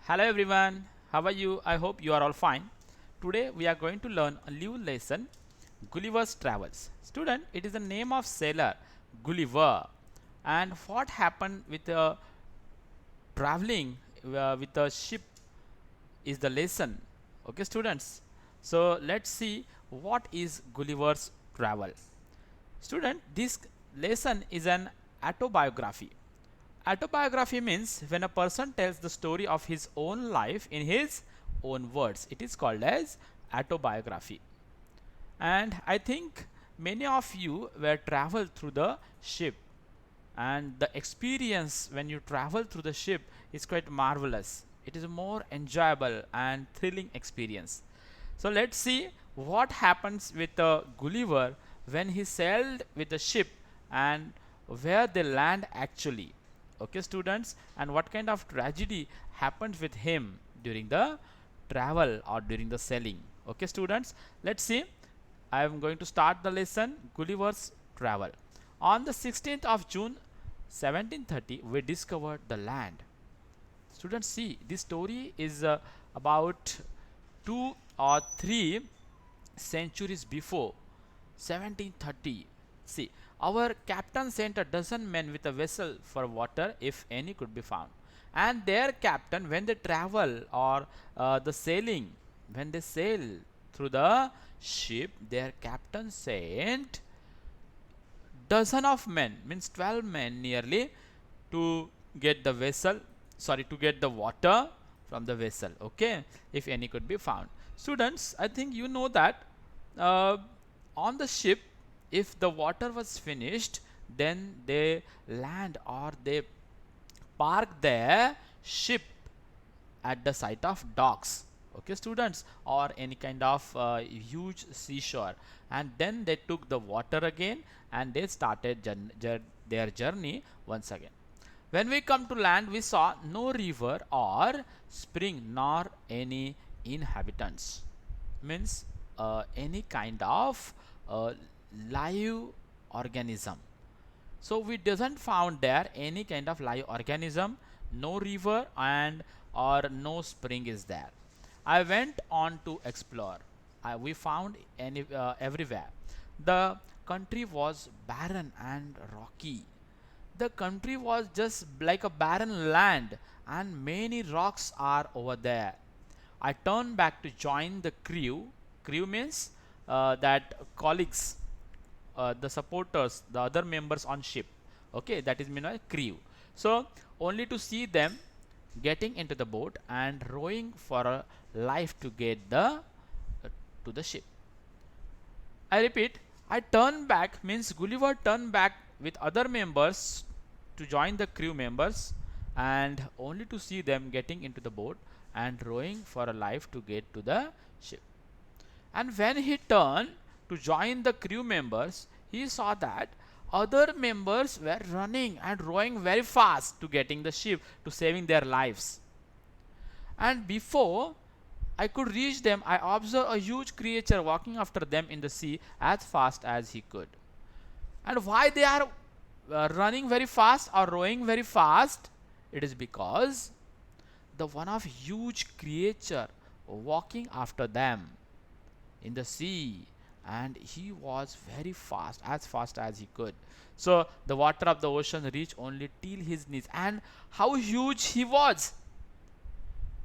Hello everyone, how are you? I hope you are all fine. Today we are going to learn a new lesson, Gulliver's Travels. Student, it is the name of sailor Gulliver. And what happened with traveling with a ship is the lesson. Okay students, so let's see what is Gulliver's Travel. Student, this lesson is an autobiography. Autobiography means when a person tells the story of his own life in his own words. It is called as autobiography. And I think many of you were traveled through the ship, and the experience when you travel through the ship is quite marvelous. It is a more enjoyable and thrilling experience. So let's see what happens with Gulliver when he sailed with the ship and where they land actually. Okay students, and what kind of tragedy happened with him during the travel or during the sailing. Okay students, let's see. I am going to start the lesson, Gulliver's Travel. On the 16th of June 1730, we discovered the land. Students, see, this story is about 2 or 3 centuries before 1730. See, our captain sent a dozen men with a vessel for water if any could be found. And their captain, when they travel or the sailing, when they sail through the ship, their captain sent dozen of men, means 12 men nearly, to get the vessel, sorry, to get the water from the vessel. Okay, if any could be found. Students, I think you know that uh, on the ship, if the water was finished, then they land or they park their ship at the site of docks. Okay students, or any kind of huge seashore, and then they took the water again and they started their journey once again. When we come to land, we saw no river or spring nor any inhabitants, means any kind of live organism. So we doesn't found there any kind of live organism, no river and or no spring is there. I went on to explore. We found everywhere. The country was barren and rocky. The country was just like a barren land, and many rocks are over there. I turned back to join the crew. Crew means that colleagues, the supporters, the other members on ship. Okay, that is mean a crew. So only to see them getting into the boat and rowing for a life to get to the ship. I repeat, I turn back means Gulliver turned back with other members to join the crew members, and only to see them getting into the boat and rowing for a life to get to the ship. And when he turned to join the crew members, he saw that other members were running and rowing very fast to getting the ship to saving their lives. And before I could reach them, I observed a huge creature walking after them in the sea as fast as he could. And why they are running very fast or rowing very fast? It is because the one of huge creature walking after them in the sea, and he was very fast as he could. So the water of the ocean reached only till his knees. And how huge he was!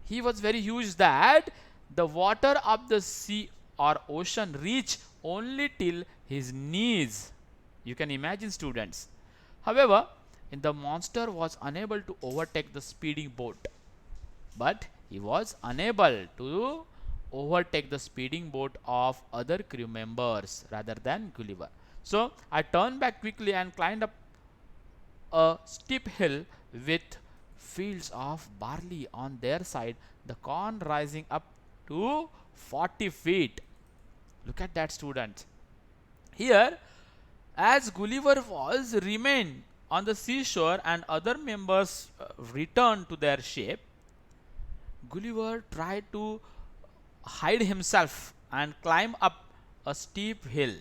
He was very huge that the water of the sea or ocean reached only till his knees. You can imagine students. However, the monster was unable to overtake the speeding boat, but he was unable to overtake the speeding boat of other crew members rather than Gulliver. So I turned back quickly and climbed up a steep hill with fields of barley on their side, the corn rising up to 40 feet. Look at that, student. Here, as Gulliver was remained on the seashore and other members returned to their ship, Gulliver tried to hide himself and climb up a steep hill.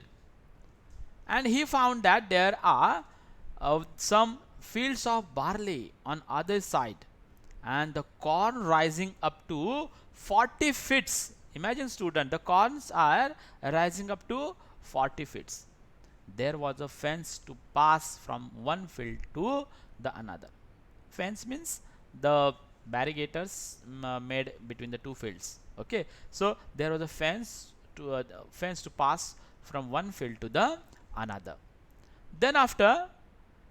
And he found that there are some fields of barley on other side, and the corn rising up to 40 feet. Imagine student, the corns are rising up to 40 feet. There was a fence to pass from one field to the another. Fence means the barricades made between the two fields. Okay, so there was a fence to pass from one field to the another. Then after,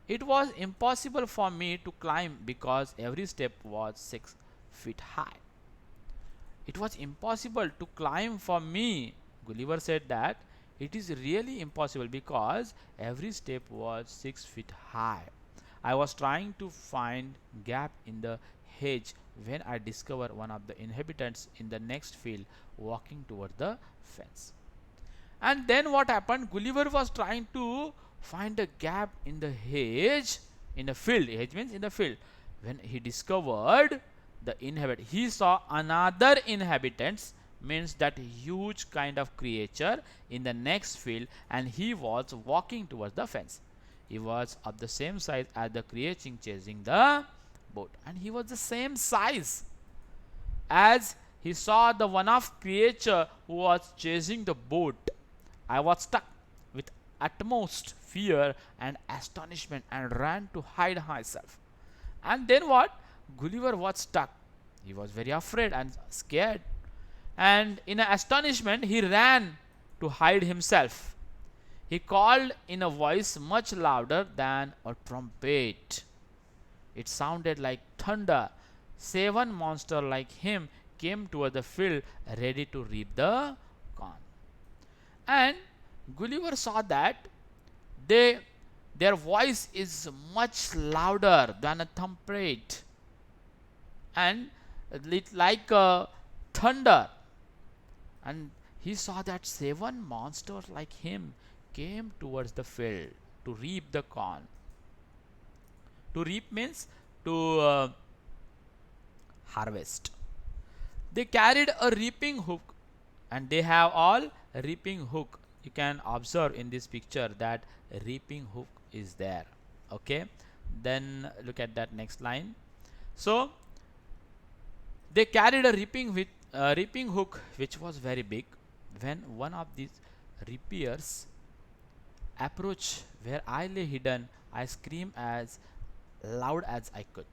it was impossible for me to climb because every step was 6 feet high. It was impossible to climb for me. Gulliver said that it is really impossible because every step was 6 feet high. I was trying to find gap in the hedge when I discovered one of the inhabitants in the next field walking toward the fence. And then what happened? Gulliver was trying to find a gap in the hedge, in the field. Hedge means in the field. When he discovered the inhabitant, he saw another inhabitants, means that huge kind of creature in the next field, and he was walking towards the fence. He was of the same size as the creature chasing the boat, and he was the same size as he saw the one of creature who was chasing the boat. I was struck with utmost fear and astonishment and ran to hide myself. And then what? Gulliver was stuck. He was very afraid and scared. And in astonishment, he ran to hide himself. He called in a voice much louder than a trumpet. It sounded like thunder. 7 monsters like him came toward the field ready to reap the corn. And Gulliver saw that their voice is much louder than a trumpet, and it like a thunder. And he saw that 7 monsters like him came towards the field to reap the corn. To reap means to harvest. They carried a reaping hook, and they have all reaping hook. You can observe in this picture that reaping hook is there. Okay, then look at that next line. So they carried a reaping hook which was very big. When one of these reapers approached where I lay hidden, I screamed as loud as I could.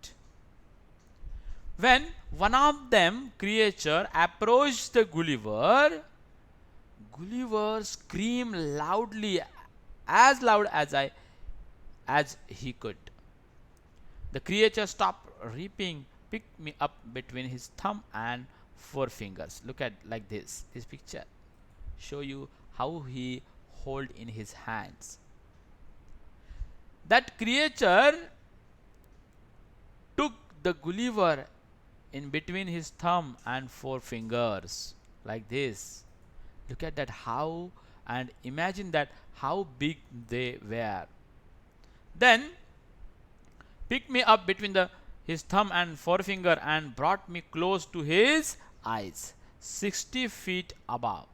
When one of them creature approached the Gulliver, Gulliver screamed loudly, as loud as he could. The creature stopped reaping, picked me up between his thumb and forefingers. Look at like this. This picture show you how he hold in his hands. That creature took the Gulliver in between his thumb and forefingers like this. Look at that, how, and imagine that how big they were. Then picked me up between his thumb and forefinger and brought me close to his eyes, 60 feet above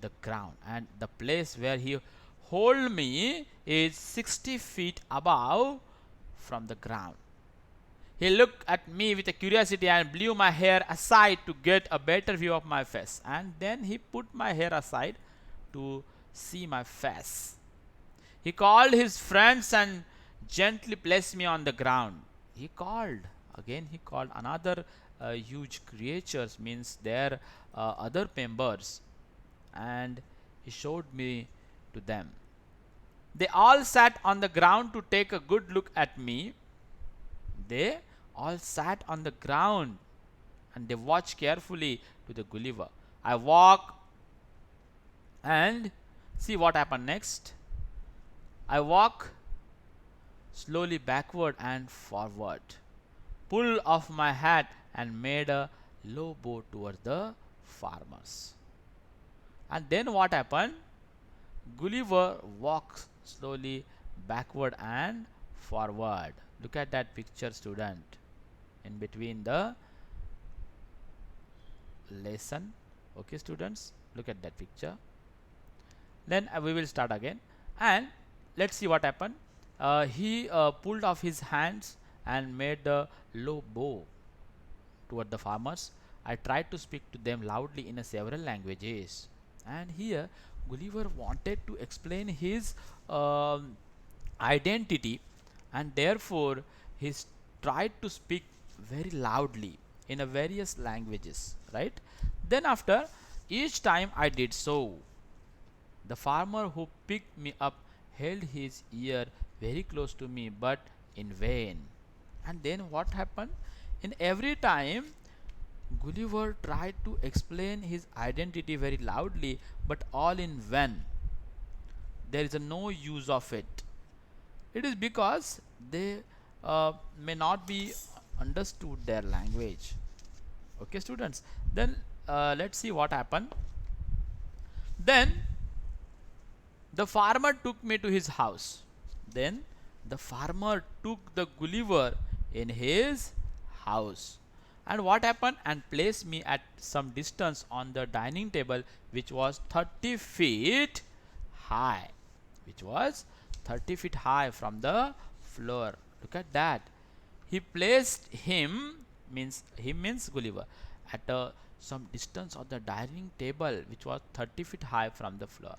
the ground, and the place where he hold me is 60 feet above from the ground. He looked at me with a curiosity and blew my hair aside to get a better view of my face, and then he put my hair aside to see my face. He called his friends and gently placed me on the ground. He called again. He called another huge creatures, means their other members, and he showed me to them. They all sat on the ground to take a good look at me. They all sat on the ground and they watched carefully to the Gulliver. I walk and see what happened next. I walk slowly backward and forward, pulled off my hat and made a low bow towards the farmers. And then what happened? Gulliver walks slowly backward and forward. Look at that picture, student, in between the lesson. Okay, students, look at that picture. Then we will start again, and let's see what happened. He pulled off his hands and made a low bow toward the farmers. I tried to speak to them loudly in several languages. And here Gulliver wanted to explain his um, identity, and therefore he tried to speak very loudly in a various languages, right? Then after each time I did so, the farmer who picked me up held his ear very close to me, but in vain. And then what happened? In every time Gulliver tried to explain his identity very loudly, but all in vain. There is a no use of it. It is because they may not be understood their language. Okay, students. Then let's see what happened. Then the farmer took me to his house. Then the farmer took the Gulliver in his house. And what happened? And placed me at some distance on the dining table, which was 30 feet high. Which was 30 feet high from the floor. Look at that. He placed him, means Gulliver, at some distance on the dining table, which was 30 feet high from the floor.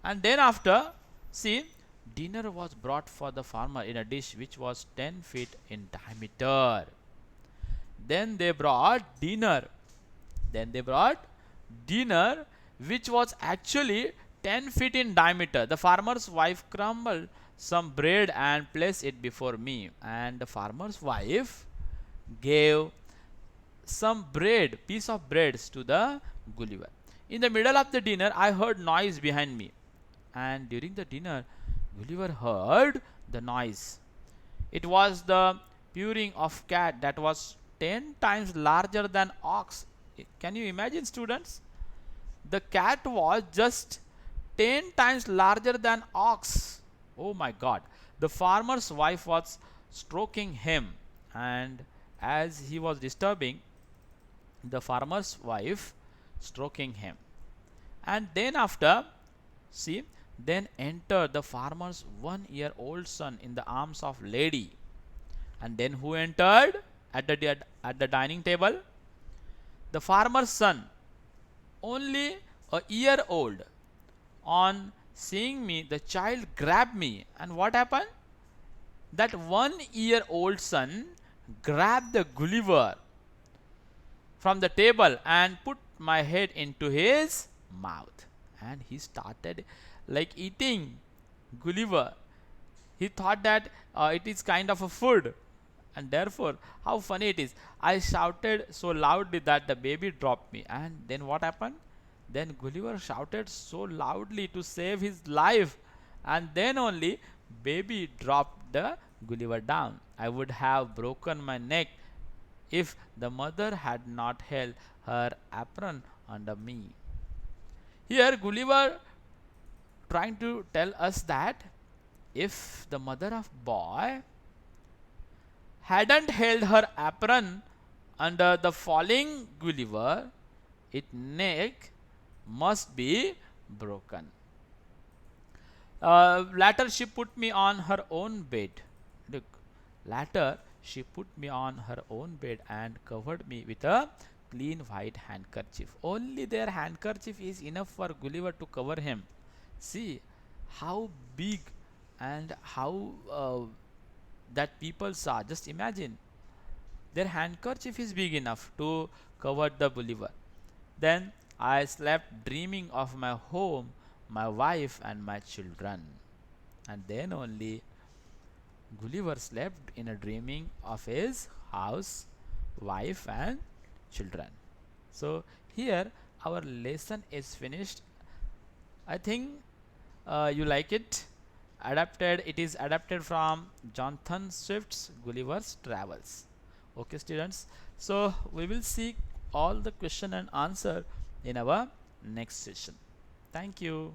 And then after, see, dinner was brought for the farmer in a dish which was 10 feet in diameter. Then they brought dinner. Then they brought dinner which was actually 10 feet in diameter. The farmer's wife crumbled some bread and placed it before me. And the farmer's wife gave some bread, piece of breads to the Gulliver. In the middle of the dinner, I heard noise behind me. And during the dinner, Gulliver heard the noise. It was the purring of cat that was 10 times larger than ox. Can you imagine, students? The cat was just 10 times larger than ox. Oh my God. The farmer's wife was stroking him, and as he was disturbing, the farmer's wife stroking him. And then after, see, then entered the farmer's 1-year-old son in the arms of lady. And then who entered at the dining table? The farmer's son, only a year old. On seeing me, the child grabbed me. And what happened? That 1-year-old son grabbed the Gulliver from the table and put my head into his mouth. And he started like eating Gulliver. He thought that it is kind of a food. And therefore, how funny it is. I shouted so loudly that the baby dropped me. And then what happened? Then Gulliver shouted so loudly to save his life. And then only baby dropped the Gulliver down. I would have broken my neck if the mother had not held her apron under me. Here Gulliver trying to tell us that if the mother of boy hadn't held her apron under the falling Gulliver, its neck must be broken. Later she put me on her own bed. Look, later she put me on her own bed and covered me with a clean white handkerchief. Only their handkerchief is enough for Gulliver to cover him. See how big and how that people saw. Just imagine, their handkerchief is big enough to cover the Gulliver. Then I slept dreaming of my home, my wife and my children. And then only Gulliver slept in a dreaming of his house, wife and children. So here our lesson is finished. I think you like it. It is adapted from Jonathan Swift's Gulliver's Travels. Okay, students. So we will see all the question and answer in our next session. Thank you.